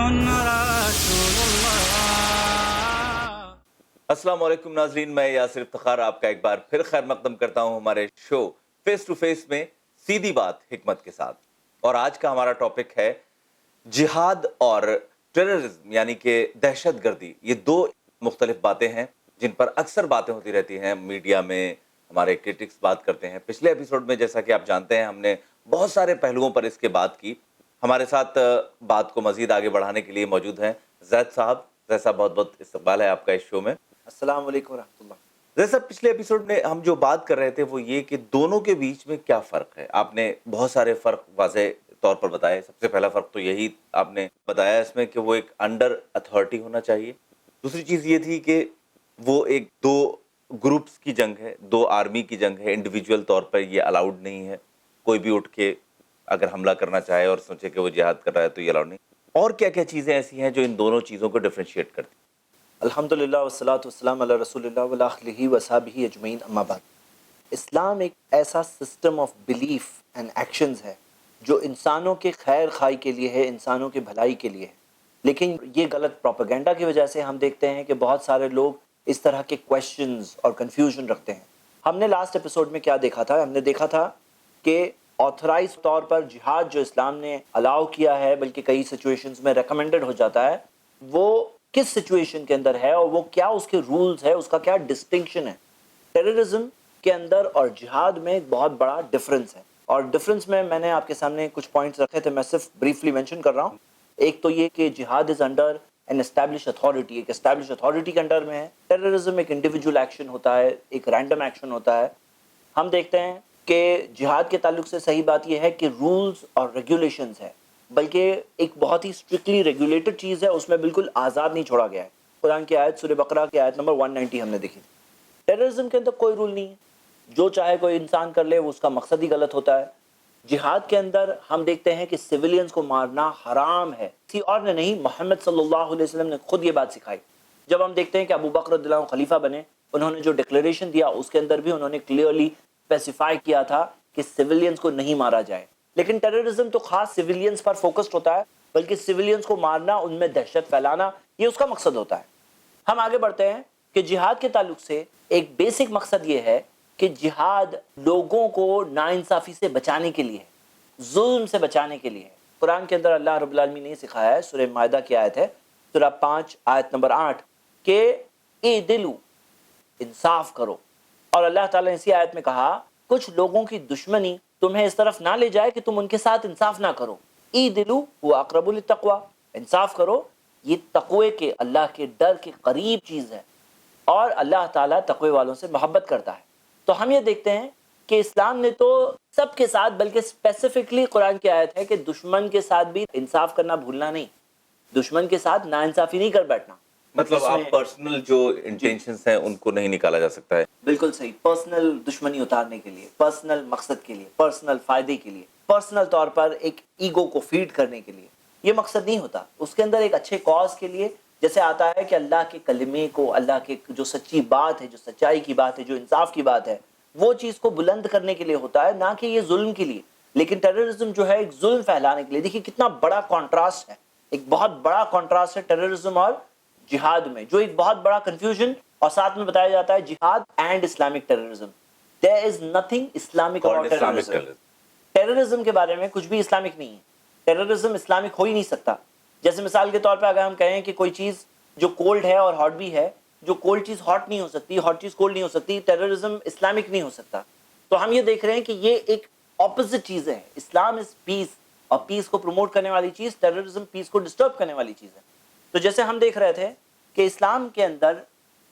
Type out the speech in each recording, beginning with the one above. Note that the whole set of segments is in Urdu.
رسول اللہ۔ السلام علیکم ناظرین، میں یاسر افتخار آپ کا ایک بار پھر خیر مقدم کرتا ہوں ہمارے شو فیس ٹو فیس میں سیدھی بات حکمت کے ساتھ۔ اور آج کا ہمارا ٹاپک ہے جہاد اور ٹیررزم، یعنی کہ دہشت گردی۔ یہ دو مختلف باتیں ہیں جن پر اکثر باتیں ہوتی رہتی ہیں میڈیا میں، ہمارے کرٹکس بات کرتے ہیں۔ پچھلے ایپیسوڈ میں جیسا کہ آپ جانتے ہیں ہم نے بہت سارے پہلوؤں پر اس کے بات کی۔ ہمارے ساتھ بات کو مزید آگے بڑھانے کے لیے موجود ہیں زید صاحب۔ زید صاحب، بہت بہت استقبال ہے آپ کا اس شو میں۔ السلام علیکم ورحمۃ اللہ۔ زید صاحب، پچھلے ایپیسوڈ میں ہم جو بات کر رہے تھے وہ یہ کہ دونوں کے بیچ میں کیا فرق ہے۔ آپ نے بہت سارے فرق واضح طور پر بتائے۔ سب سے پہلا فرق تو یہی آپ نے بتایا اس میں کہ وہ ایک انڈر اتھارٹی ہونا چاہیے۔ دوسری چیز یہ تھی کہ وہ ایک دو گروپس کی جنگ ہے، دو آرمی کی جنگ ہے، انڈیویجول طور پر یہ الاؤڈ نہیں ہے۔ کوئی بھی اٹھ کے اگر حملہ کرنا چاہے اور سوچے کہ وہ جہاد کر رہا ہے تو یہ الاؤڈ نہیں۔ اور کیا کیا چیزیں ایسی ہیں جو ان دونوں چیزوں کو ڈفرینشیٹ کرتی ہیں؟ الحمدللہ والصلاۃ والسلام علی رسول اللہ وعلی آلہ وصحبہ اجمعین، اما بعد۔ اسلام ایک ایسا system of belief and actions ہے جو انسانوں کے خیر خواہی کے لیے ہے، انسانوں کے بھلائی کے لیے ہے۔ لیکن یہ غلط پروپیگنڈا کی وجہ سے ہم دیکھتے ہیں کہ بہت سارے لوگ اس طرح کے کویشچنز اور کنفیوژن رکھتے ہیں۔ ہم نے لاسٹ ایپیسوڈ میں کیا دیکھا تھا؟ ہم نے دیکھا تھا کہ آتھرائز طور پر جہاد جو اسلام نے الاؤ کیا ہے، بلکہ کئی سچویشنز میں ریکمینڈڈ ہو جاتا ہے، وہ کس سچویشن کے اندر ہے اور وہ کیا اس کے رولز ہے، اس کا کیا ڈسٹنکشن ہے۔ ٹیررزم کے اندر اور جہاد میں ایک بہت بڑا ڈفرنس ہے، اور ڈفرنس میں نے آپ کے سامنے کچھ پوائنٹس رکھے تھے، میں صرف بریفلی مینشن کر رہا ہوں۔ ایک تو یہ کہ جہاد is under an establish authority, ایک اسٹیبلش اتھارٹی کے انڈر میں ہے۔ ٹیررزم ایک انڈیویجول ایکشن ہوتا ہے، ایک رینڈم ایکشن ہوتا ہے۔ ہم دیکھتے ہیں کہ جہاد کے تعلق سے صحیح بات یہ ہے کہ رولز اور ریگولیشنز ہے، بلکہ ایک بہت ہی اسٹرکٹلی ریگولیٹڈ چیز ہے، اس میں بالکل آزاد نہیں چھوڑا گیا ہے۔ قرآن کی آیت سورہ بقرہ کی آیت نمبر 190 ہم نے دیکھی۔ ٹیررزم کے اندر کوئی رول نہیں ہے، جو چاہے کوئی انسان کر لے، وہ اس کا مقصد ہی غلط ہوتا ہے۔ جہاد کے اندر ہم دیکھتے ہیں کہ سویلینز کو مارنا حرام ہے، کسی اور نے نہیں، محمد صلی اللہ علیہ وسلم نے خود یہ بات سکھائی۔ جب ہم دیکھتے ہیں کہ ابو بکر رضی اللہ عنہ خلیفہ بنے، انہوں نے جو ڈکلیریشن دیا اس کے اندر بھی انہوں نے کلیئرلی اسپیسیفائی کیا تھا کہ سویلینز کو نہیں مارا جائے۔ لیکن ٹیررزم تو خاص سویلینز پر فوکسڈ ہوتا ہے، بلکہ سویلینز کو مارنا، ان میں دہشت پھیلانا، یہ اس کا مقصد ہوتا ہے۔ ہم آگے بڑھتے ہیں کہ جہاد کے تعلق سے ایک بیسک مقصد یہ ہے کہ جہاد لوگوں کو ناانصافی سے بچانے کے لیے ہے، ظلم سے بچانے کے لیے ہے۔ قرآن کے اندر اللہ رب العالمین نے سکھایا ہے، سورہ مائدہ کی آیت ہے، سورہ 5 آیت نمبر 8، کہ اعدلوا، انصاف کرو۔ اور اللہ تعالیٰ نے اسی آیت میں کہا کچھ لوگوں کی دشمنی تمہیں اس طرف نہ لے جائے کہ تم ان کے ساتھ انصاف نہ کرو۔ اعدلوا هو اقرب للتقوی، انصاف کرو، یہ تقوی کے، اللہ کے ڈر کے قریب چیز ہے، اور اللہ تعالیٰ تقوی والوں سے محبت کرتا ہے۔ تو ہم یہ دیکھتے ہیں کہ اسلام نے تو سب کے ساتھ، بلکہ اسپیسیفکلی قرآن کی آیت ہے کہ دشمن کے ساتھ بھی انصاف کرنا بھولنا نہیں، دشمن کے ساتھ ناانصافی نہیں کر بیٹھنا۔ مطلب آپ پرسنل جو انٹینشنز ہیں ان کو نہیں نکالا جا سکتا ہے۔ بالکل صحیح، پرسنل دشمنی اتارنے کے لیے، پرسنل مقصد کے لیے، پرسنل فائدے کے لیے، پرسنل طور پر ایک ایگو کو فیڈ کرنے کے لیے، یہ مقصد نہیں ہوتا۔ اس کے اندر ایک اچھے کاز کے لیے، جیسے آتا ہے کہ اللہ کے کلمے کو، اللہ کے جو سچی بات ہے، جو سچائی کی بات ہے، جو انصاف کی بات ہے، وہ چیز کو بلند کرنے کے لیے ہوتا ہے، نہ کہ یہ ظلم کے لیے۔ لیکن ٹیررزم جو ہے ایک ظلم پھیلانے کے لیے۔ دیکھیے کتنا بڑا کنٹراسٹ ہے، ایک بہت بڑا کنٹراسٹ ہے ٹیررزم اور جہاد میں، جو ایک بہت بڑا کنفیوژن، اور ساتھ میں بتایا جاتا ہے جہاد and Islamic terrorism. There is nothing Islamic about terrorism۔ Terrorism کے بارے میں کچھ بھی اسلامک نہیں ہے، ٹیررزم اسلامک ہو ہی نہیں سکتا۔ جیسے مثال کے طور پہ اگر ہم کہیں کہ کوئی چیز جو کولڈ ہے اور ہاٹ بھی ہے، جو کولڈ چیز ہاٹ نہیں ہو سکتی، ہاٹ چیز کولڈ نہیں ہو سکتی، ٹیررزم اسلامک نہیں ہو سکتا۔ تو ہم یہ دیکھ رہے ہیں کہ یہ ایک اپوزٹ چیز ہے۔ اسلام از پیس، اور پیس کو پروموٹ کرنے والی چیز، ٹیررزم پیس کو ڈسٹرب کرنے والی چیز ہے۔ تو جیسے ہم دیکھ رہے تھے کہ اسلام کے اندر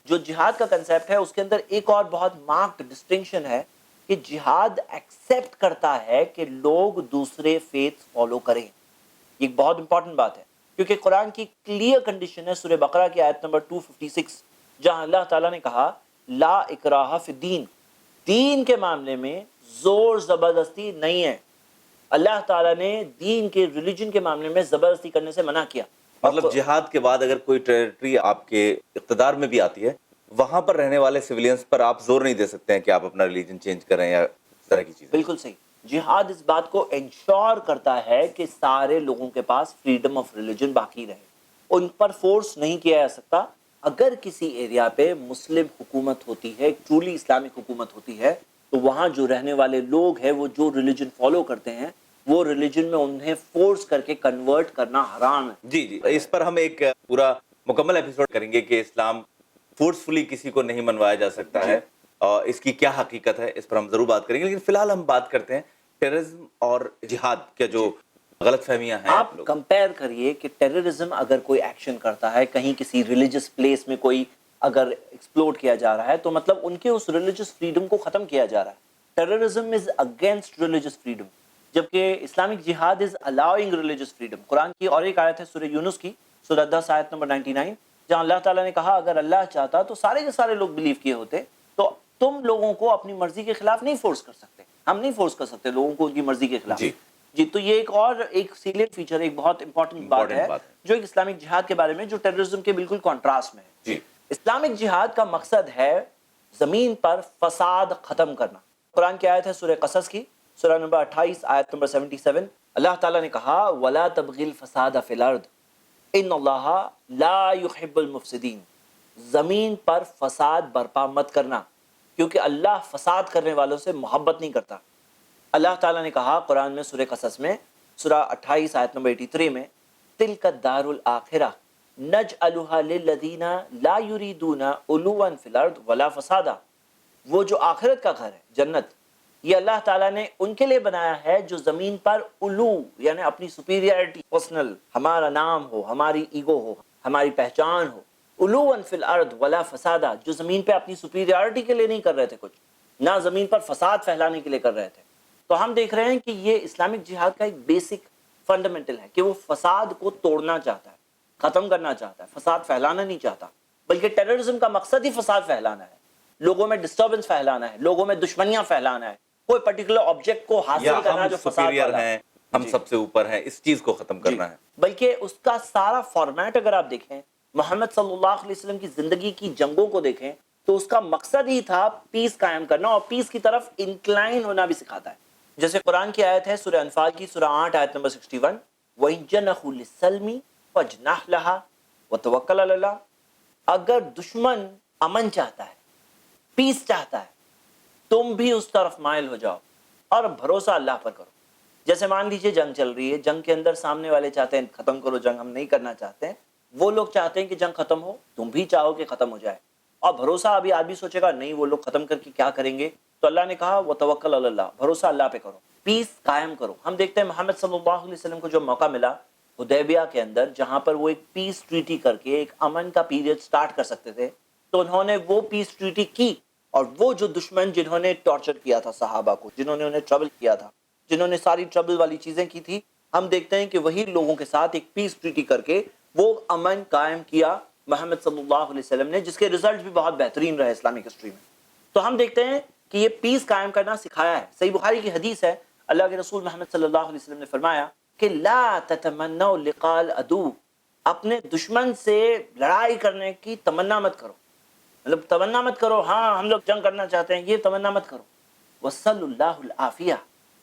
جو جہاد کا کنسیپٹ ہے، اس کے اندر ایک اور بہت مارکڈ ڈسٹنکشن ہے کہ جہاد ایکسیپٹ کرتا ہے کہ لوگ دوسرے فیتھ فالو کریں۔ یہ ایک بہت امپورٹنٹ بات ہے، کیونکہ قرآن کی کلیئر کنڈیشن ہے سورہ بقرہ کی آیت نمبر 256، جہاں اللہ تعالیٰ نے کہا لا اکراہ فی الدین، دین کے معاملے میں زور زبردستی نہیں ہے۔ اللہ تعالیٰ نے دین کے، ریلیجن کے معاملے میں زبردستی کرنے سے منع کیا۔ مطلب جہاد کے بعد اگر کوئی ٹیریٹری آپ کے اقتدار میں بھی آتی ہے، وہاں پر رہنے والے سویلینز پر آپ زور نہیں دے سکتے ہیں کہ آپ اپنا ریلیجن چینج کریں یا اس طرح کی چیزیں۔ بالکل صحیح، جہاد اس بات کو انشور کرتا ہے کہ سارے لوگوں کے پاس فریڈم آف ریلیجن باقی رہے، ان پر فورس نہیں کیا جا سکتا۔ اگر کسی ایریا پہ مسلم حکومت ہوتی ہے، ٹرولی اسلامک حکومت ہوتی ہے، تو وہاں جو رہنے والے لوگ ہیں وہ جو ریلیجن فالو کرتے ہیں وہ ریلیجن میں انہیں فورس کر کے کنورٹ کرنا حرام ہے۔ جی جی، اس پر ہم ایک پورا مکمل ایپیسوڈ کریں گے کہ اسلام فورسفلی کسی کو نہیں منوایا جا سکتا ہے، اور اس کی کیا حقیقت ہے، اس پر ہم ضرور بات کریں گے۔ لیکن فی الحال ہم بات کرتے ہیں ٹیررزم اور جہاد کے جو غلط فہمیاں ہیں آپ کمپیئر کریے کہ ٹیررزم اگر کوئی ایکشن کرتا ہے کہیں کسی ریلیجس پلیس میں، کوئی اگر ایکسپلوڈ کیا جا رہا ہے، تو مطلب ان کے اس ریلیجس فریڈم کو ختم کیا جا رہا ہے۔ Terrorism is against religious freedom, جبکہ اسلامک جہاد از الاؤنگ ریلیجس فریڈم۔ قرآن کی اور ایک آیت ہے سورہ یونس کی، سورہ 10 آیت نمبر 99، جہاں اللہ تعالیٰ نے کہا اگر اللہ چاہتا تو سارے کے سارے لوگ بلیو کیے ہوتے، تو تم لوگوں کو اپنی مرضی کے خلاف نہیں فورس کر سکتے، ہم نہیں فورس کر سکتے لوگوں کو ان کی مرضی کے خلاف۔ جی، تو یہ ایک اور ایک سیلینٹ فیچر، ایک بہت امپورٹنٹ بات ہے جو ایک اسلامک جہاد کے بارے میں، جو ٹیررزم کے بالکل کنٹراسٹ میں ہے۔ اسلامک جہاد کا مقصد ہے زمین پر فساد ختم کرنا۔ قرآن کی آیت ہے سورہ قصص کی، سورہ نمبر 28 آیت نمبر 77، اللہ تعالیٰ نے کہا وَلَا تَبْغِ الْفَسَادَ فِي الْأَرْضِ إِنَّ اللَّهَ لَا يُحِبُّ الْمُفْسِدِينَ، زمین پر فساد برپا مت کرنا، کیونکہ اللہ فساد کرنے والوں سے محبت نہیں کرتا۔ اللہ تعالیٰ نے کہا قرآن میں سورہ قصص میں، سورہ 28 آیت نمبر 83 میں، تِلْكَ الدَّارُ الْآخِرَةُ نَجْعَلُهَا لِلَّذِينَ لَا يُرِيدُونَ عُلُوًّا فِي الْأَرْضِ وَلَا فَسَادًا، وہ جو آخرت کا گھر ہے، جنت، یہ اللہ تعالیٰ نے ان کے لیے بنایا ہے جو زمین پر علو، یعنی اپنی سپیریئرٹی، پرسنل، ہمارا نام ہو، ہماری ایگو ہو، ہماری پہچان ہو، علواً فی الارض ولا فسادا، جو زمین پہ اپنی سپیریئرٹی کے لیے نہیں کر رہے تھے کچھ، نہ زمین پر فساد پھیلانے کے لیے کر رہے تھے۔ تو ہم دیکھ رہے ہیں کہ یہ اسلامک جہاد کا ایک بیسک فنڈامنٹل ہے کہ وہ فساد کو توڑنا چاہتا ہے، ختم کرنا چاہتا ہے، فساد پھیلانا نہیں چاہتا۔ بلکہ ٹیررزم کا مقصد ہی فساد پھیلانا ہے، لوگوں میں ڈسٹربنس پھیلانا ہے، لوگوں میں دشمنیاں پھیلانا ہے، کوئی پرٹیکولر آبجیکٹ کو حاصل کرنا جو فساد والا ہے، ہم سب سے اوپر ہیں، اس چیز کو ختم کرنا ہے۔ بلکہ اس کا سارا فارمیٹ اگر آپ دیکھیں، محمد صلی اللہ علیہ وسلم کی زندگی کی جنگوں کو دیکھیں، تو اس کا مقصد ہی تھا پیس قائم کرنا، اور پیس کی طرف انکلائن ہونا بھی سکھاتا ہے۔ جیسے قرآن کی آیت ہے سورہ انفال کی، سورہ 8 آیت نمبر 61، وَإِن جَنَحُوا لِلسَّلْمِ فَاجْنَحْ لَهَا وَتَوَكَّلْ عَلَى اللَّهِ، اگر دشمن امن چاہتا ہے، پیس چاہتا ہے، تم بھی اس طرف مائل ہو جاؤ اور بھروسہ اللہ پر کرو۔ جیسے مان لیجئے جنگ چل رہی ہے، جنگ کے اندر سامنے والے چاہتے ہیں ختم کرو جنگ، ہم نہیں کرنا چاہتے ہیں، وہ لوگ چاہتے ہیں کہ جنگ ختم ہو، تم بھی چاہو کہ ختم ہو جائے، اور بھروسہ ابھی آدمی سوچے گا نہیں وہ لوگ ختم کر کے کیا کریں گے، تو اللہ نے کہا وَتَوَكَّلْ عَلَى اللَّهِ، بھروسہ اللہ پہ کرو، پیس قائم کرو۔ ہم دیکھتے ہیں محمد صلی اللہ علیہ وسلم کو جو موقع ملا حدیبیہ کے اندر، جہاں پر وہ ایک پیس ٹریٹی کر کے ایک امن کا پیریڈ سٹارٹ کر سکتے تھے، تو انہوں نے وہ پیس ٹریٹی کی، اور وہ جو دشمن جنہوں نے ٹارچر کیا تھا صحابہ کو، جنہوں نے انہیں ٹربل کیا تھا، جنہوں نے ساری ٹربل والی چیزیں کی تھی، ہم دیکھتے ہیں کہ وہی لوگوں کے ساتھ ایک پیس ٹریٹی کر کے وہ امن قائم کیا محمد صلی اللہ علیہ وسلم نے، جس کے رزلٹ بھی بہت بہترین رہے اسلامک ہسٹری میں۔ تو ہم دیکھتے ہیں کہ یہ پیس قائم کرنا سکھایا ہے۔ صحیح بخاری کی حدیث ہے، اللہ کے رسول محمد صلی اللہ علیہ وسلم نے فرمایا کہ لا تتمنوا لقاء العدو، اپنے دشمن سے لڑائی کرنے کی تمنا مت کرو، مطلب تمنا مت کرو ہاں ہم لوگ جنگ کرنا چاہتے ہیں، یہ تمنا مت کرو۔ وصل اللہ العافیہ،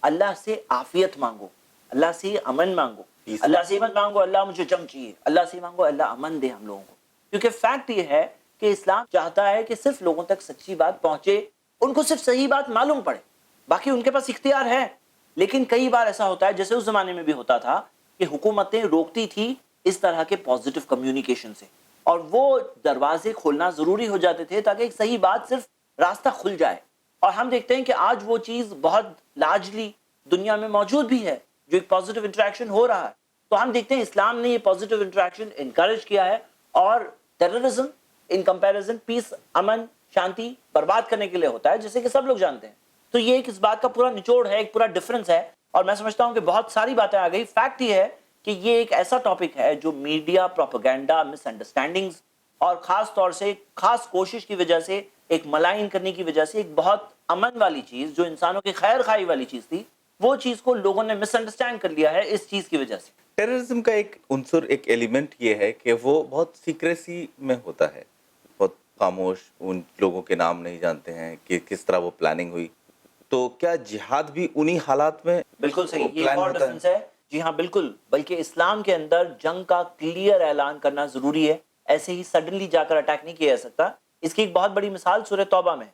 اللہ سے عافیت مانگو، اللہ سے امن مانگو، اللہ سے مت مانگو اللہ مجھے جنگ چاہیے، اللہ سے مانگو اللہ امن دے ہم لوگوں کو۔ کیونکہ فیکٹ یہ ہے کہ اسلام چاہتا ہے کہ صرف لوگوں تک سچی بات پہنچے، ان کو صرف صحیح بات معلوم پڑے، باقی ان کے پاس اختیار ہے۔ لیکن کئی بار ایسا ہوتا ہے، جیسے اس زمانے میں بھی ہوتا تھا، کہ حکومتیں روکتی تھی اس طرح کے پازیٹیو کمیونیکیشن سے، اور وہ دروازے کھولنا ضروری ہو جاتے تھے تاکہ ایک صحیح بات صرف راستہ کھل جائے۔ اور ہم دیکھتے ہیں کہ آج وہ چیز بہت لارجلی دنیا میں موجود بھی ہے، جو ایک پازیٹیو انٹریکشن ہو رہا ہے۔ تو ہم دیکھتے ہیں اسلام نے یہ پازیٹیو انٹریکشن انکریج کیا ہے، اور ٹیررزم ان کمپیریزن پیس، امن، شانتی برباد کرنے کے لیے ہوتا ہے، جیسے کہ سب لوگ جانتے ہیں۔ تو یہ ایک اس بات کا پورا نچوڑ ہے، ایک پورا ڈفرنس ہے، اور میں سمجھتا ہوں کہ بہت ساری باتیں آ گئی۔ فیکٹ یہ ہے کہ یہ ایک ایسا ٹاپک ہے جو میڈیا، پروپیگنڈا، مس انڈرسٹینڈنگز، اور خاص طور سے خاص کوشش کی وجہ سے، ایک ملائن کرنے کی وجہ سے، ایک بہت امن والی چیز جو انسانوں کی خیر خواہی والی چیز تھی، وہ چیز کو لوگوں نے مس انڈرسٹینڈ کر لیا ہے اس چیز کی وجہ سے۔ ٹیررزم کا ایک عنصر، ایک ایلیمنٹ یہ ہے کہ وہ بہت سیکریسی میں ہوتا ہے، بہت خاموش، ان لوگوں کے نام نہیں جانتے ہیں کہ کس طرح وہ پلاننگ ہوئی۔ تو کیا جہاد بھی انہی حالات میں بالکل صحیح، یہ پلان اور ہوتا ڈفرنس ہے. جی ہاں بالکل، بلکہ اسلام کے اندر جنگ کا کلیئر اعلان کرنا ضروری ہے. ایسے ہی سڈنلی جا کر اٹیک نہیں کیا جا سکتا. اس کی ایک بہت بڑی مثال سورہ توبہ میں.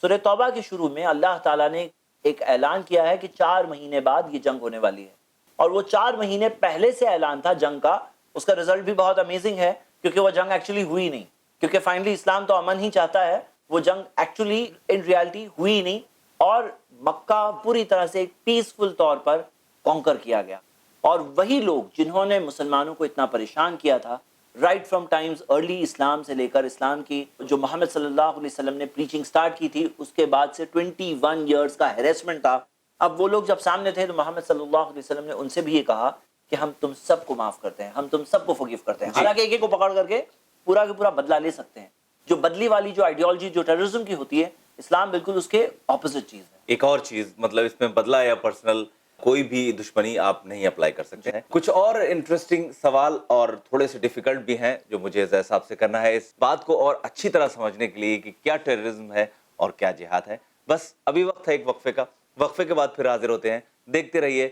سورہ توبہ کے شروع میں اللہ تعالیٰ نے ایک اعلان کیا ہے کہ 4 مہینے بعد یہ جنگ ہونے والی ہے، اور وہ 4 مہینے پہلے سے اعلان تھا جنگ کا. اس کا رزلٹ بھی بہت امیزنگ ہے، کیونکہ وہ جنگ ایکچولی ہوئی نہیں. کیونکہ فائنلی اسلام تو امن ہی چاہتا ہے، وہ جنگ ایکچولی ان ریالٹی ہوئی نہیں، اور مکہ پوری طرح سے پیسفل طور پر کانکر کیا گیا. اور وہی لوگ جنہوں نے مسلمانوں کو اتنا پریشان کیا تھا رائٹ فرام ٹائمز ارلی اسلام سے لے کر اسلام کی جو محمد صلی اللہ علیہ وسلم نے پریچنگ سٹارٹ کی تھی اس کے بعد سے 21 ایئرز کا ہیریسمنٹ تھا. اب وہ لوگ جب سامنے تھے تو محمد صلی اللہ علیہ وسلم نے ان سے بھی یہ کہا کہ ہم تم سب کو معاف کرتے ہیں، ہم تم سب کو فورگیو کرتے ہیں. حالانکہ ایک ایک کو پکڑ کر کے پورا کا پورا بدلہ لے سکتے ہیں. جو بدلی والی جو آئیڈیالوجی جو ٹیررزم کی ہوتی ہے، اسلام بالکل اس کے اپوزٹ چیز ہے. ایک اور چیز، مطلب اس میں بدلہ یا پرسنل کوئی بھی دشمنی آپ نہیں اپلائی کر سکتے ہیں. کچھ اور انٹرسٹنگ سوال اور تھوڑے سے ڈیفیکلٹ بھی ہیں جو مجھے زید صاحب سے کرنا ہے اس بات کو اور اچھی طرح سمجھنے کے لیے کہ کیا ٹیررزم ہے اور کیا جہاد ہے. بس ابھی وقت ہے ایک وقفے کا، وقفے کے بعد پھر حاضر ہوتے ہیں. دیکھتے رہیے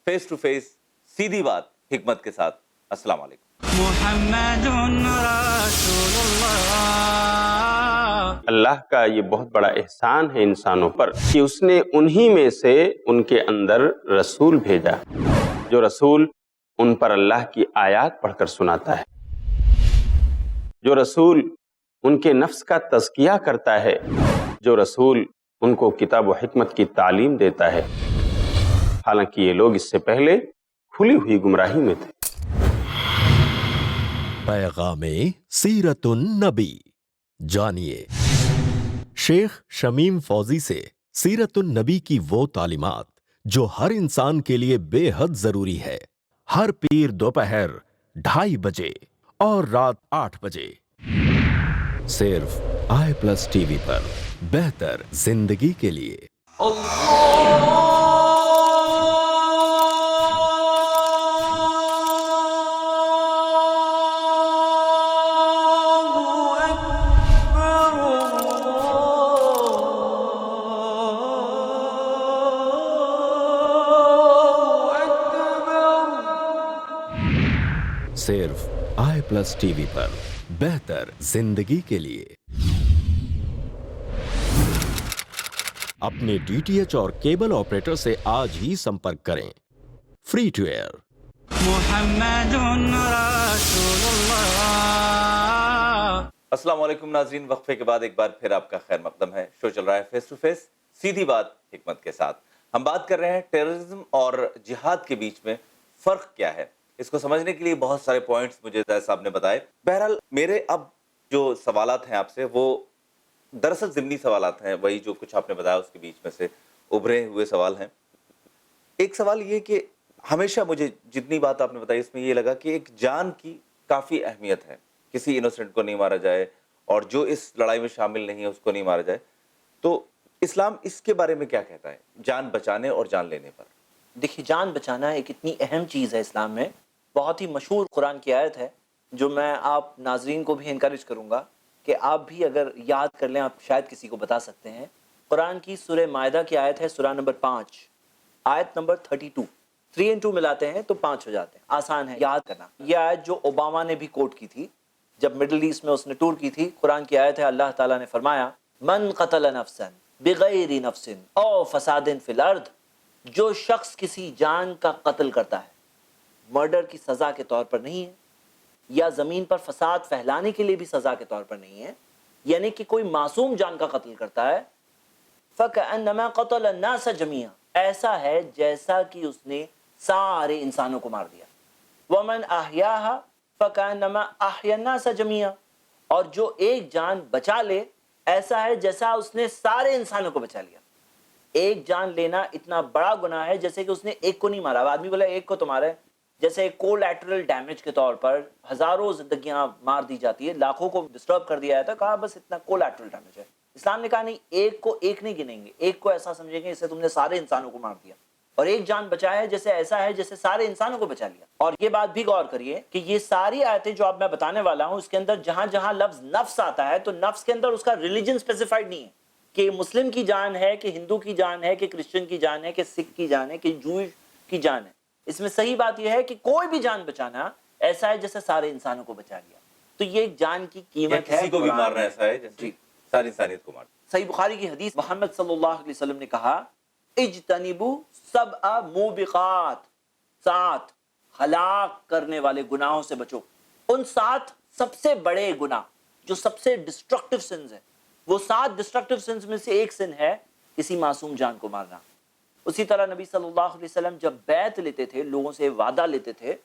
فیس ٹو فیس، سیدھی بات حکمت کے ساتھ. السلام علیکم. محمد رسول اللہ. اللہ کا یہ بہت بڑا احسان ہے انسانوں پر کہ اس نے انہی میں سے ان کے اندر رسول بھیجا، جو رسول ان پر اللہ کی آیات پڑھ کر سناتا ہے، جو رسول ان کے نفس کا تزکیہ کرتا ہے، جو رسول ان کو کتاب و حکمت کی تعلیم دیتا ہے. حالانکہ یہ لوگ اس سے پہلے کھلی ہوئی گمراہی میں تھے. پیغام سیرت النبی جانیے شیخ شمیم فوزی سے سیرت النبی کی وہ تعلیمات جو ہر انسان کے لیے بے حد ضروری ہے. ہر پیر دوپہر 2:30 بجے اور رات 8 بجے صرف i+TV پر. بہتر زندگی کے لیے. صرف i+TV پر. بہتر زندگی کے لیے. اپنے DTH اور کیبل آپریٹر سے آج ہی سمپرک کریں. Free to year. محمد رسول اللہ. السلام علیکم ناظرین، وقفے کے بعد ایک بار پھر آپ کا خیر مقدم ہے. شو چل رہا ہے فیس ٹو فیس، سیدھی بات حکمت کے ساتھ. ہم بات کر رہے ہیں ٹیررزم اور جہاد کے بیچ میں فرق کیا ہے. اس کو سمجھنے کے لیے بہت سارے پوائنٹس مجھے زید صاحب نے بتائے. بہرحال میرے اب جو سوالات ہیں آپ سے وہ دراصل ضمنی سوالات ہیں، وہی جو کچھ آپ نے بتایا اس کے بیچ میں سے ابھرے ہوئے سوال ہیں. ایک سوال یہ کہ ہمیشہ مجھے جتنی بات آپ نے بتائی اس میں یہ لگا کہ ایک جان کی کافی اہمیت ہے. کسی انوسنٹ کو نہیں مارا جائے اور جو اس لڑائی میں شامل نہیں ہے اس کو نہیں مارا جائے. تو اسلام اس کے بارے میں کیا کہتا ہے جان بچانے اور جان لینے پر؟ دیکھیے، جان بچانا ایک اتنی اہم چیز ہے اسلام میں. بہت ہی مشہور قرآن کی آیت ہے جو میں آپ ناظرین کو بھی انکریج کروں گا کہ آپ بھی اگر یاد کر لیں، آپ شاید کسی کو بتا سکتے ہیں. قرآن کی سورہ مائدہ کی آیت ہے، سورہ نمبر 5 آیت نمبر 32. 3 and 2 ملاتے ہیں تو 5 ہو جاتے ہیں. آسان ہے یاد کرنا. یہ آیت جو اوباما نے بھی کوٹ کی تھی جب مڈل ایسٹ میں اس نے ٹور کی تھی. قرآن کی آیت ہے، اللہ تعالیٰ نے فرمایا من قتل نفسا بغیر نفس او فساد فی الارض. جو شخص کسی جان کا قتل کرتا ہے، مرڈر کی سزا کے طور پر نہیں ہے یا زمین پر فساد پھیلانے کے لیے بھی سزا کے طور پر نہیں ہے، یعنی کہ کوئی معصوم جان کا قتل کرتا ہے، فَكَأَنَّمَا قَتَلَ النَّاسَ جَمِيعًا، ایسا ہے جیسا کہ اس نے سارے انسانوں کو مار دیا. وَمَنْ أَحْيَاهَا فَكَأَنَّمَا أَحْيَا النَّاسَ جَمِيعًا، اور جو ایک جان بچا لے ایسا ہے جیسا اس نے سارے انسانوں کو بچا لیا. ایک جان لینا اتنا بڑا گناہ ہے جیسے کہ اس نے ایک کو نہیں مارا. آدمی بولا ایک کو تو مارا ہے، جیسے کولیٹرل ڈیمیج کے طور پر ہزاروں زندگیاں مار دی جاتی ہے، لاکھوں کو ڈسٹرب کر دیا جاتا ہے. کہا بس اتنا کولیٹرل ڈیمیج ہے. اسلام نے کہا نہیں، ایک کو ایک نہیں گنیں گے، ایک کو ایسا سمجھیں گے اسے تم نے سارے انسانوں کو مار دیا. اور ایک جان بچایا ہے جیسے ایسا ہے جیسے سارے انسانوں کو بچا لیا. اور یہ بات بھی غور کریے کہ یہ ساری آیتیں جو اب میں بتانے والا ہوں اس کے اندر جہاں جہاں لفظ نفس آتا ہے تو نفس کے اندر اس کا ریلیجن اسپیسیفائڈ نہیں ہے. کہ مسلم کی جان ہے کہ ہندو کی جان ہے کہ کرسچن کی جان ہے کہ سکھ کی جان ہے کہ جوئش کی جان ہے. اس میں صحیح بات یہ ہے کہ کوئی بھی جان بچانا ایسا ہے جیسے سارے انسانوں کو بچا لیا. تو یہ جان کی قیمت ہے. کسی کو بھی مارنا ایسا ہے جیسے ساری انسانیت کو مارنا. صحیح بخاری کی حدیث محمد صلی اللہ علیہ وسلم نے کہا اجتنبوا سبع موبقات، 7 ہلاک کرنے والے گناہوں سے بچو. ان 7 سب سے بڑے گناہ جو سب سے ڈسٹرکٹیو سنز ہیں، وہ 7 ڈسٹرکٹیو سنز میں سے ایک سن ہے کسی معصوم جان کو مارنا. اسی طرح نبی صلی اللہ علیہ وسلم جب بیعت لیتے تھے، لوگوں سے وعدہ لیتے تھے،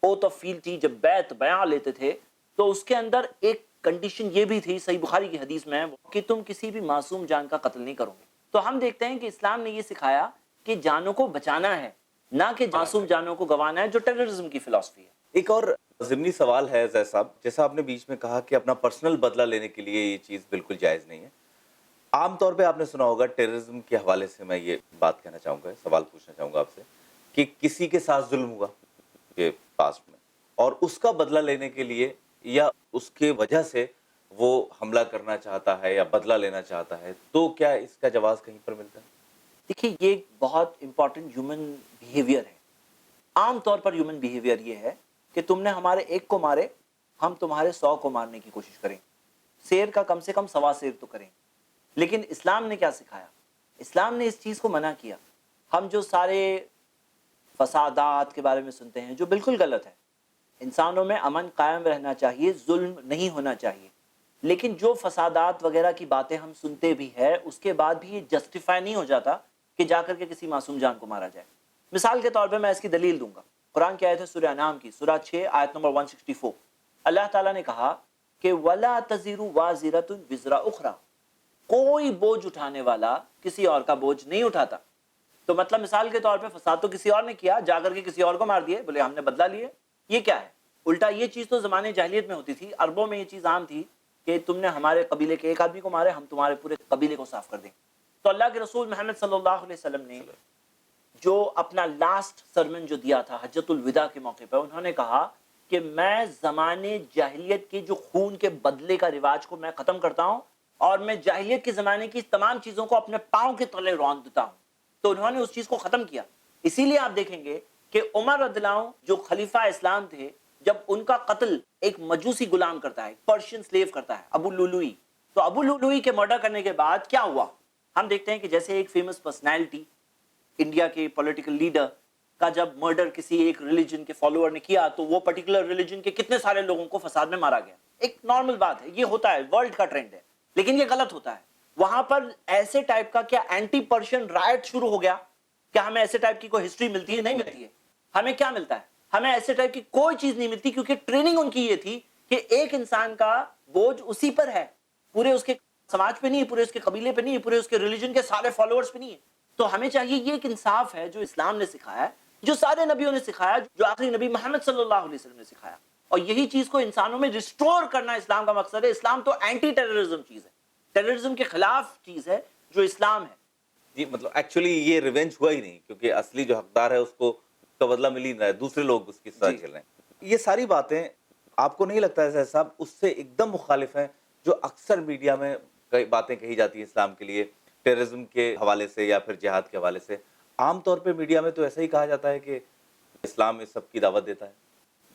اوت آف فیلٹی، جب بیعت لیتے تھے تو اس کے اندر ایک کنڈیشن یہ بھی تھی، صحیح بخاری کی حدیث میں، کہ تم کسی بھی معصوم جان کا قتل نہیں کرو گے. تو ہم دیکھتے ہیں کہ اسلام نے یہ سکھایا کہ جانوں کو بچانا ہے، نہ کہ معصوم جانوں کو گنوانا ہے، جو ٹیررزم کی فلسفی ہے. ایک اور ضمنی سوال ہے زید صاحب، جیسا آپ نے بیچ میں کہا کہ اپنا پرسنل بدلہ لینے کے لیے یہ چیز بالکل جائز نہیں ہے. عام طور پہ آپ نے سنا ہوگا، ٹیررزم کے حوالے سے میں یہ بات کہنا چاہوں گا، سوال پوچھنا چاہوں گا آپ سے، کہ کسی کے ساتھ ظلم ہوا کہ پاسٹ میں، اور اس کا بدلہ لینے کے لیے یا اس کے وجہ سے وہ حملہ کرنا چاہتا ہے یا بدلہ لینا چاہتا ہے، تو کیا اس کا جواز کہیں پر ملتا ہے؟ دیکھیے، یہ ایک بہت امپورٹنٹ ہیومن بیہیویئر ہے. عام طور پر ہیومن بیہیویئر یہ ہے کہ تم نے ہمارے ایک کو مارے، ہم تمہارے 100 کو مارنے کی کوشش کریں. شیر کا کم سے کم 1.25 شیر تو کریں. لیکن اسلام نے کیا سکھایا؟ اسلام نے اس چیز کو منع کیا. ہم جو سارے فسادات کے بارے میں سنتے ہیں جو بالکل غلط ہے، انسانوں میں امن قائم رہنا چاہیے، ظلم نہیں ہونا چاہیے، لیکن جو فسادات وغیرہ کی باتیں ہم سنتے بھی ہیں، اس کے بعد بھی یہ جسٹیفائی نہیں ہو جاتا کہ جا کر کے کسی معصوم جان کو مارا جائے. مثال کے طور پہ میں اس کی دلیل دوں گا. قرآن کی آیت ہے سورہ انعام کی، سورہ 6 آیت نمبر 164. اللہ تعالیٰ نے کہا کہ وَلَا تَزِرُ وَازِرَةٌ وِزْرَ أُخْرَى، کوئی بوجھ اٹھانے والا کسی اور کا بوجھ نہیں اٹھاتا. تو مطلب مثال کے طور پہ فساد تو کسی اور نے کیا، جا کر کے کسی اور کو مار دیے، بولے ہم نے بدلہ لیے. یہ کیا ہے؟ الٹا یہ چیز تو زمانے جاہلیت میں ہوتی تھی، عربوں میں یہ چیز عام تھی کہ تم نے ہمارے قبیلے کے ایک آدمی کو مارے، ہم تمہارے پورے قبیلے کو صاف کر دیں. تو اللہ کے رسول محمد صلی اللہ علیہ وسلم نے جو اپنا لاسٹ سرمن جو دیا تھا حجۃ الوداع کے موقع پہ، انہوں نے کہا کہ میں زمانے جاہلیت کے جو خون کے بدلے کا رواج کو میں ختم کرتا ہوں، اور میں جاہلیت کے زمانے کی تمام چیزوں کو اپنے پاؤں کے تلے روند دیتا ہوں. تو انہوں نے اس چیز کو ختم کیا. اسی لیے آپ دیکھیں گے کہ عمر رضی اللہ عنہ جو خلیفہ اسلام تھے، جب ان کا قتل ایک مجوسی غلام کرتا ہے، پرشین سلیو کرتا ہے، ابو لولوئی، تو ابو لولوئی کے مرڈر کرنے کے بعد کیا ہوا؟ ہم دیکھتے ہیں کہ جیسے ایک فیمس پرسنالٹی انڈیا کے پولیٹیکل لیڈر کا جب مرڈر کسی ایک ریلیجن کے فالوور نے کیا، تو وہ پرٹیکولر ریلیجن کے کتنے سارے لوگوں کو فساد میں مارا گیا. ایک نارمل بات ہے، یہ ہوتا ہے، ورلڈ کا ٹرینڈ ہے، لیکن یہ غلط ہوتا ہے. وہاں پر ایسے ٹائپ کا کیا اینٹی پرشین رائٹ شروع ہو گیا؟ کیا ہمیں ایسے ٹائپ کی کوئی ہسٹری ملتی ہے؟ نہیں ملتی ہے. ہمیں کیا ملتا ہے؟ ہمیں ایسے ٹائپ کی کوئی چیز نہیں ملتی، کیونکہ ٹریننگ ان کی یہ تھی کہ ایک انسان کا بوجھ اسی پر ہے، پورے اس کے سماج پہ نہیں ہے، پورے اس کے قبیلے پہ نہیں ہے، پورے اس کے ریلیجن کے سارے فالوورز پہ نہیں ہے. تو ہمیں چاہیے، یہ ایک انصاف ہے جو اسلام نے سکھایا ہے، جو سارے نبیوں نے سکھایا، جو آخری نبی محمد صلی اللہ علیہ وسلم نے سکھایا. اور یہی چیز کو انسانوں میں ریسٹور کرنا اسلام کا مقصد ہے. اسلام تو اینٹی ٹیررزم چیز ہے، ٹیررزم کے خلاف چیز ہے جو اسلام ہے. جی، مطلب ایکچولی یہ ریونج ہوا ہی نہیں، کیونکہ اصلی جو حقدار ہے اس کو کا بدلہ مل ہی نہیں رہا ہے، دوسرے لوگ اس کے ساتھ چل رہے ہیں. یہ ساری باتیں آپ کو نہیں لگتا ہے زید صاحب اس سے ایک دم مخالف ہیں جو اکثر میڈیا میں کئی باتیں کہی جاتی ہیں اسلام کے لیے، ٹیررزم کے حوالے سے یا پھر جہاد کے حوالے سے؟ عام طور پہ میڈیا میں تو ایسا ہی کہا جاتا ہے کہ اسلام اس سب کی دعوت دیتا ہے.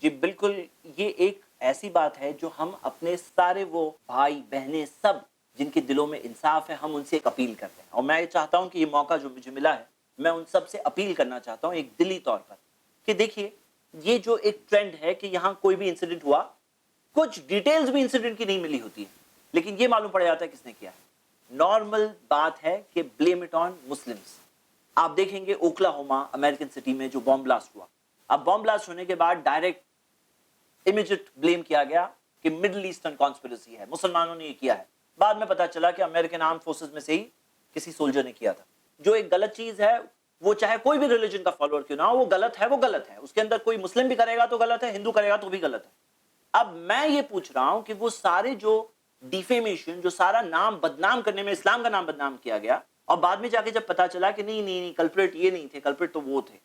جی بالکل، یہ ایک ایسی بات ہے جو ہم اپنے سارے وہ بھائی بہنیں سب جن کے دلوں میں انصاف ہے، ہم ان سے ایک اپیل کرتے ہیں. اور میں یہ چاہتا ہوں کہ یہ موقع جو مجھے ملا ہے، میں ان سب سے اپیل کرنا چاہتا ہوں ایک دلی طور پر کہ دیکھیے، یہ جو ایک ٹرینڈ ہے کہ یہاں کوئی بھی انسیڈنٹ ہوا، کچھ ڈیٹیلز بھی انسیڈنٹ کی نہیں ملی ہوتی ہے، لیکن یہ معلوم پڑ جاتا ہے کس نے کیا ہے. نارمل بات ہے کہ بلیم اٹ آن مسلمز. آپ دیکھیں گے اوکلاہوما امریکن سٹی میں جو بم بلاسٹ ہوا، اب بم بلاسٹ ہونے کے بعد ڈائریکٹ امیجیٹ بلیم کیا گیا کہ مڈل ایسٹرن کانسپریسی ہے، مسلمانوں نے یہ کیا ہے. بعد میں پتا چلا کہ امریکن آرم فورسز میں سے ہی کسی سولجر نے کیا تھا. جو ایک غلط چیز ہے، وہ چاہے کوئی بھی ریلیجن کا فالوور کیوں نہ ہو، وہ غلط ہے، وہ غلط ہے. اس کے اندر کوئی مسلم بھی کرے گا تو غلط ہے، ہندو کرے گا تو بھی غلط ہے. اب میں یہ پوچھ رہا ہوں کہ وہ سارے جو ڈیفیمیشن، جو سارا نام بدنام کرنے میں اسلام کا نام بدنام کیا گیا، اور بعد میں جا کے جب پتا چلا کہ نہیں کلپریٹ یہ نہیں تھے، کلپریٹ تو وہ تھے،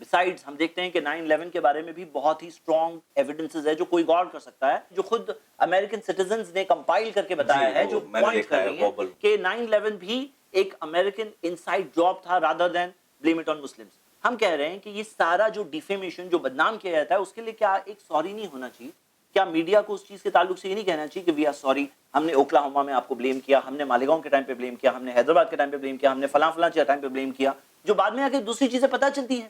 بسائڈز ہم دیکھتے ہیں کہ 9/11 کے بارے میں بھی بہت ہی اسٹرانگ ایویڈنسز ہے جو کوئی غور کر سکتا ہے, جو خود امریکن سٹیزنز نے کمپائل کر کے بتایا ہے, جو پوائنٹ کر رہی ہے کہ 9/11 بھی ایک امریکن انسائڈ جاب تھا rather than blame it on Muslims. ہم کہہ رہے ہیں کہ یہ سارا جو ڈیفیمیشن جو بدنام کیا جاتا ہے اس کے لیے کیا ایک سوری نہیں ہونا چاہیے؟ کیا میڈیا کو اس چیز کے تعلق سے یہ نہیں کہنا چاہیے کہ وی آر سوری, ہم نے اوکلاہوما میں آپ کو بلیم کیا, ہم نے مالیگاؤں کے ٹائم پہ بلیم کیا, ہم نے حیدرآباد کے ٹائم پہ بلیم کیا, ہم نے فلاں ٹائم پہ بلیم کیا, جو بعد میں آ کے دوسری چیزیں پتہ چلتی ہیں.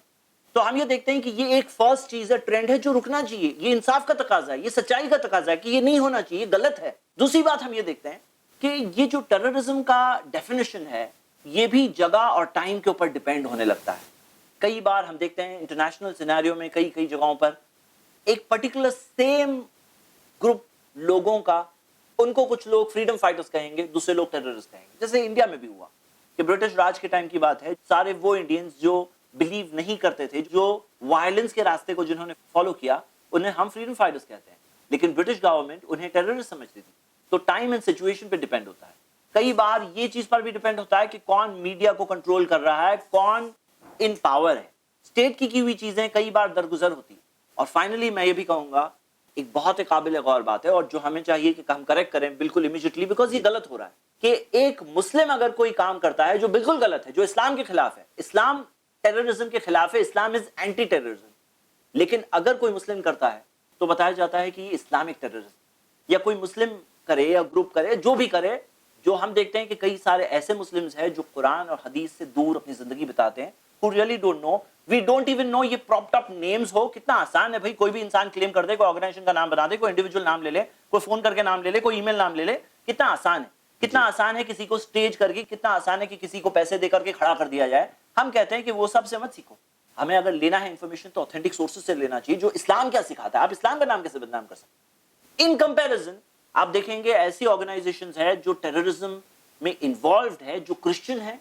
تو ہم یہ دیکھتے ہیں کہ یہ ایک فرسٹ چیز ہے, ٹرینڈ ہے جو رکنا چاہیے. یہ انصاف کا تقاضا ہے, یہ سچائی کا تقاضا ہے کہ یہ نہیں ہونا چاہیے, غلط ہے. دوسری بات ہم یہ دیکھتے ہیں کہ یہ جو ٹیررزم کا ڈیفینیشن ہے یہ بھی جگہ اور ٹائم کے اوپر ڈیپینڈ ہونے لگتا ہے. کئی بار ہم دیکھتے ہیں انٹرنیشنل سینیریو میں کئی جگہوں پر ایک پرٹیکولر سیم گروپ لوگوں کا, ان کو کچھ لوگ فریڈم فائٹرز کہیں گے, دوسرے لوگ ٹیررسٹ کہیں گے. جیسے انڈیا میں بھی ہوا کہ برٹش راج کے ٹائم کی بات ہے, سارے وہ انڈینز جو بلیو نہیں کرتے تھے, جو وائلنس کے راستے کو جنہوں نے فالو کیا, انہیں ہم فریڈم فائٹرز کہتے ہیں, لیکن برٹش گورنمنٹ انہیں ٹیررسٹ سمجھتی تھی. تو ٹائم اینڈ سچویشن پہ ڈیپینڈ ہوتا ہے. کئی بار یہ چیز پر بھی ڈیپینڈ ہوتا ہے کہ کون میڈیا کو کنٹرول کر رہا ہے, کون ان پاور ہے. اسٹیٹ کی ہوئی چیزیں کئی بار درگزر ہوتی ہیں. اور فائنلی میں یہ بھی کہوں گا ایک بہت قابل غور بات ہے, اور جو ہمیں چاہیے کہ ہم کریکٹ کریں بالکل امیجیٹلی, بیکاز یہ غلط ہو رہا ہے کہ ایک مسلم اگر کوئی کام کرتا ہے جو بالکل غلط ہے, جو اسلام کے خلاف ہے, اسلام ٹیررزم کے خلاف ہے, اسلام از اینٹی ٹیررزم, لیکن اگر کوئی مسلم کرتا ہے تو بتایا جاتا ہے کہ یہ اسلامک ٹیررزم. یا کوئی مسلم کرے یا گروپ کرے, جو بھی کرے, جو ہم دیکھتے ہیں کہ کئی سارے ایسے مسلمز ہیں جو قرآن اور حدیث سے دور اپنی زندگی بتاتے ہیں, who really don't know, we don't even know یہ propped up names ہو. کتنا آسان ہے بھائی, کوئی بھی انسان کلیم کر دے, کوئی آرگنائزیشن کا نام بنا دے, کوئی انڈیویجول نام لے لے, کوئی فون کر کے نام لے لے, کوئی ای میل نام لے لے. کتنا آسان ہے, کتنا آسان ہے کسی کو سٹیج کر کے, کتنا آسان ہے کہ کسی کو پیسے دے کر کے کھڑا کر دیا جائے. ہم کہتے ہیں کہ وہ سب سے مت سیکھو, ہمیں اگر لینا ہے انفارمیشن تو اوتھینٹک سورسز سے لینا چاہیے, جو اسلام کیا سکھاتا ہے. آپ اسلام کا نام کیسے بدنام کر سکتے ہیں؟ ان کمپیریزن آپ دیکھیں گے ایسی آرگنائزیشنز ہیں جو ٹیررزم میں انوالوڈ ہے, جو کرسچن ہیں.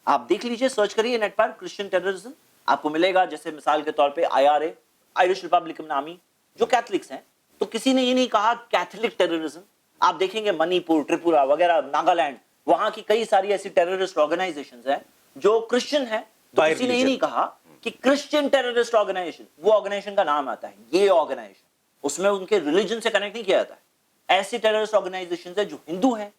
آپ دیکھ لیجئے, سرچ کریے نیٹ پر کرسچن ٹیررزم, آپ کو ملے گا. جیسے مثال کے طور پہ IRA, آئرش ریپبلکن آرمی, جو کیتھلکس ہیں, تو کسی نے یہ نہیں کہا کیتھلک ٹیررزم. آپ دیکھیں گے منی پور, تریپورا وغیرہ, ناگالینڈ, وہاں کی کئی ساری ایسی ٹیررسٹ آرگنائزیشنز ہیں جو کرسچن ہیں, تو کسی نے یہ نہیں کہا کہ کرسچن ٹیررسٹ آرگنائزیشن. وہ آرگنائزیشن کا نام آتا ہے یہ آرگنائزیشن, اس میں ان کے ریلیجن سے کنیکٹ نہیں کیا جاتا ہے. ایسی ٹیررسٹ آرگنائزیشنز ہیں جو ہندو ہیں,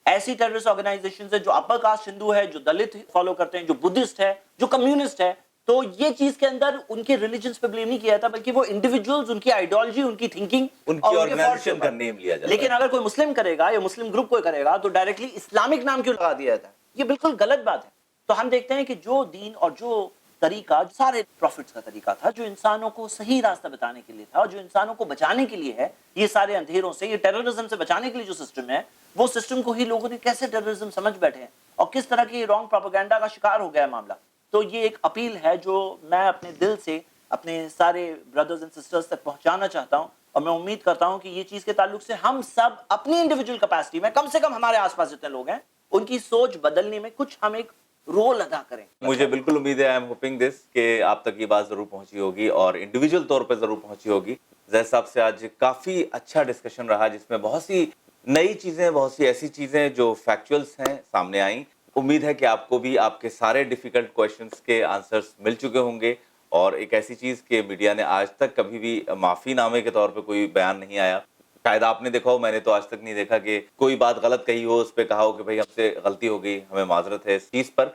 ایسی ٹیررسٹ آرگنائزیشنز ہیں جو اپر کاسٹ ہندو ہے, جو دلت فالو کرتے ہیں, جو بدھسٹ ہے, جو کمیونسٹ ہے. تو یہ چیز کے اندر ان کے ریلیجنز پہ بلیم نہیں کیا جاتا, بلکہ وہ انڈیویجولز, ان کی آئیڈیالوجی, ان کی تھنکنگ, ان کی آرگنائزیشن کا نیم لیا جاتا ہے. لیکن اگر کوئی مسلم کرے گا یا مسلم گروپ کوئی کرے گا تو ڈائریکٹلی اسلامک نام کیوں لگا دیا جاتا ہے؟ یہ بالکل غلط بات ہے. تو ہم دیکھتے ہیں کہ جو دین اور جو طریقہ سارے پروفٹس کا طریقہ تھا, جو انسانوں کو صحیح راستہ بتانے کے لیے تھا, اور جو انسانوں کو بچانے کے لیے ہے, یہ سارے اندھیروں سے, یہ ٹیررزم سے بچانے کے لیے جو سسٹم ہے, وہ سسٹم کو ہی لوگوں نے کیسے ٹیررزم سمجھ بیٹھے ہیں, اور کس طرح کی رانگ پروپیگنڈا کا شکار ہو گیا ہے معاملہ. تو یہ ایک اپیل ہے جو میں اپنے دل سے اپنے سارے بردرز اینڈ سسٹرز تک پہنچانا چاہتا ہوں, اور میں امید کرتا ہوں کہ یہ چیز کے تعلق سے ہم سب اپنی انڈیویجول کیپیسٹی میں, کم سے کم ہمارے آس پاس جتنے لوگ ہیں, ان کی سوچ بدلنے میں کچھ ہم ایک رول ادا کریں. مجھے بالکل امید ہے, آئی ایم ہوپنگ دس, کہ آپ تک یہ بات ضرور پہنچی ہوگی اور انڈیویجول طور پہ ضرور پہنچی ہوگی. زید صاحب سے آج کافی اچھا ڈسکشن رہا, جس میں بہت سی نئی چیزیں, بہت سی ایسی چیزیں جو فیکچولس ہیں سامنے آئیں. امید ہے کہ آپ کو بھی آپ کے سارے ڈیفیکلٹ کویشچنس کے آنسرس مل چکے ہوں گے, اور ایک ایسی چیز کہ میڈیا نے آج تک کبھی بھی معافی نامے کے طور پہ کوئی بیان نہیں آیا. شاید آپ نے دیکھا ہو, میں نے تو آج تک نہیں دیکھا کہ کوئی بات غلط کہی ہو, اس پہ کہا ہو کہ بھائی ہم سے غلطی ہو گئی, ہمیں معذرت ہے اس چیز پر.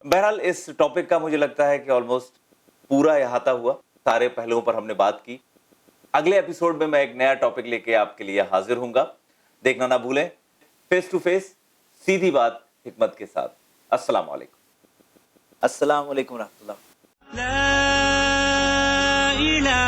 بہرحال اس ٹاپک کا مجھے لگتا ہے کہ آلموسٹ پورا احاطہ ہوا, سارے پہلوؤں پر ہم نے بات کی. اگلے ایپیسوڈ میں ایک نیا ٹاپک لے کے آپ کے لیے حاضر ہوں گا. دیکھنا نہ بھولیں فیس ٹو فیس, سیدھی بات حکمت کے ساتھ. السلام علیکم. السلام علیکم ورحمۃ اللہ. لا إله